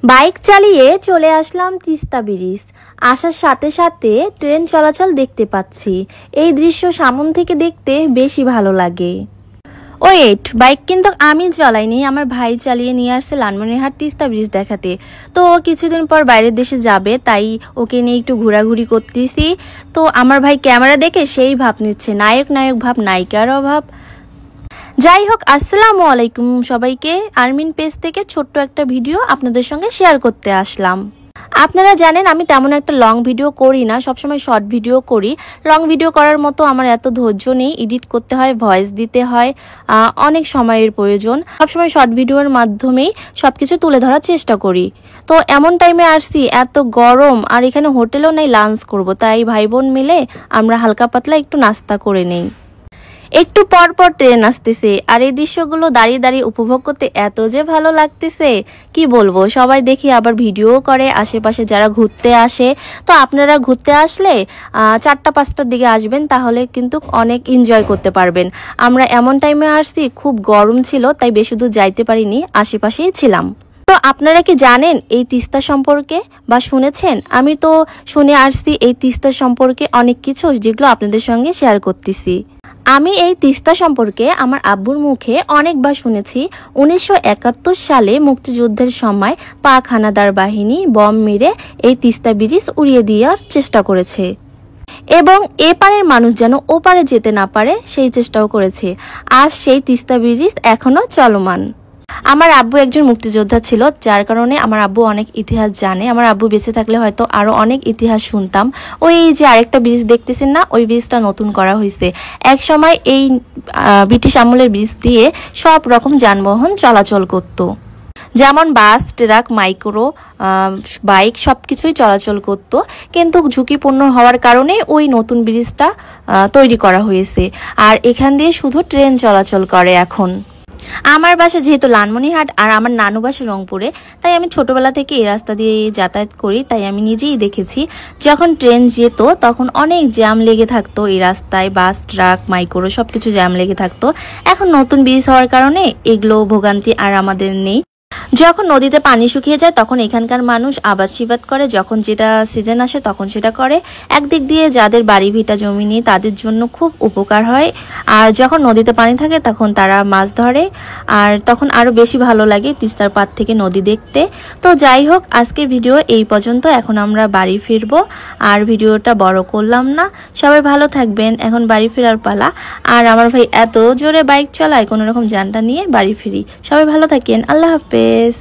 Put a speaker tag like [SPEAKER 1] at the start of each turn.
[SPEAKER 1] Bike চালিয়ে চলে আসলাম Teesta bridge. আসার সাথে সাথে ট্রেন চলাচল দেখতে পাচ্ছি। এই দৃশ্য সামনে থেকে দেখতে বেশি ভালো লাগে। ওয়েট, বাইক কিন্তু আমি চালাইনি, আমার ভাই চালিয়ে নিয়ে আসছে লালমনিরহাট তিস্তা ব্রিজ দেখাতে। তো ও কিছুদিন পর বাইরের দেশে যাবে, তাই ওকে নিয়ে একটু ঘোরাঘুরি করতেছি। তো আমার ভাই ক্যামেরা দেখে সেই ভাব নিচ্ছে, নায়ক নায়ক ভাব, নায়িকার অভাব। যাই হোক, আসসালামু আলাইকুম সবাইকে। আরমিন পেজ থেকে ছোট্ট একটা ভিডিও আপনাদের সঙ্গে শেয়ার করতে আসলাম। আপনারা জানেন আমি তেমন একটা লং ভিডিও করি না, সবসময় শর্ট ভিডিও করি। লং ভিডিও করার মতো আমার এত ধৈর্য নেই, এডিট করতে হয়, ভয়েস দিতে হয়, অনেক সময়ের প্রয়োজন। সবসময় শর্ট ভিডিওর মাধ্যমেই সবকিছু তুলে ধরার চেষ্টা করি। তো এমন টাইমে আসছি, এত গরম, আর এখানে হোটেলও নেই লাঞ্চ করব, তাই ভাই বোন মিলে আমরা হালকা পাতলা একটু নাস্তা করে নেই। একটু পর পর ট্রেন আসতেছে, আর এই দৃশ্যগুলো দাঁড়িয়ে দাঁড়িয়ে উপভোগ করতে এত যে ভালো লাগতেছে কি বলবো। সবাই দেখি আবার ভিডিও করে, আশেপাশে যারা ঘুরতে আসে। তো আপনারা ঘুরতে আসলে 4টা-5টার দিকে আসবেন, তাহলে কিন্তু অনেক এনজয় করতে পারবেন। আমরা এমন টাইমে আসছি, খুব গরম ছিল, তাই বেশি দূর যাইতে পারিনি, আশেপাশেই ছিলাম। তো আপনারা কি জানেন এই তিস্তা সম্পর্কে বা শুনেছেন? আমি তো শুনে আসছি এই তিস্তা সম্পর্কে অনেক কিছু, যেগুলো আপনাদের সঙ্গে শেয়ার করতেছি। আমি এই তিস্তা সম্পর্কে আমার আব্বুর মুখে অনেকবার শুনেছি। 1971 সালে মুক্তিযুদ্ধের সময় পাক হানাদার বাহিনী বম মেরে এই তিস্তা ব্রিজ উড়িয়ে দেওয়ার চেষ্টা করেছে, এবং এপারের মানুষ যেন ওপারে যেতে না পারে সেই চেষ্টাও করেছে। আজ সেই তিস্তা ব্রিজ এখনো চলমান। আমার আব্বু একজন মুক্তিযোদ্ধা ছিল, যার কারণে আমার আব্বু অনেক ইতিহাস জানে। আমার আব্বু বেঁচে থাকলে হয়তো আরো অনেক ইতিহাস শুনতাম। ওই যে আরেকটা ব্রিজ দেখতেছেন না, ওই ব্রিজটা নতুন করা হয়েছে। এক সময় এই ব্রিটিশ আমলের ব্রিজ দিয়ে সব রকম যানবাহন চলাচল করত, যেমন বাস, ট্রাক, মাইক্রো, বাইক সবকিছুই চলাচল করত। কিন্তু ঝুঁকিপূর্ণ হওয়ার কারণে ওই নতুন ব্রিজটা তৈরি করা হয়েছে, আর এখান দিয়ে শুধু ট্রেন চলাচল করে এখন। আমার বাসা যেহেতু লালমনিরহাট আর আমার নানু বাসা রংপুরে, তাই আমি ছোটবেলা থেকে এই রাস্তা দিয়ে যাতায়াত করি। তাই আমি নিজেই দেখেছি, যখন ট্রেন যেত তখন অনেক জ্যাম লেগে থাকতো এই রাস্তায়। বাস, ট্রাক, মাইক্রো সবকিছু জ্যাম লেগে থাকতো। এখন নতুন ব্রিজ হওয়ার কারণে এগুলো ভোগান্তি আর আমাদের নেই। যখন নদীতে পানি শুকিয়ে যায় তখন এখানকার মানুষ আবাদ শিবাদ করে, যখন যেটা সিজন আসে তখন সেটা করে। একদিক দিয়ে যাদের বাড়ি ভিটা জমি নেই তাদের জন্য খুব উপকার হয়, আর যখন নদীতে পানি থাকে তখন তারা মাছ ধরে, আর তখন আরো বেশি ভালো লাগে তিস্তার পাড় থেকে নদী দেখতে। তো যাই হোক, আজকে ভিডিও এই পর্যন্ত। এখন আমরা বাড়ি ফিরবো, আর ভিডিওটা বড় করলাম না। সবাই ভালো থাকবেন, এখন বাড়ি ফেরার পালা। আর আমার ভাই এত জোরে বাইক চালায়, কোনো রকম জানটা নিয়ে বাড়ি ফিরি। সবাই ভালো থাকেন, আল্লাহ হাফেজ।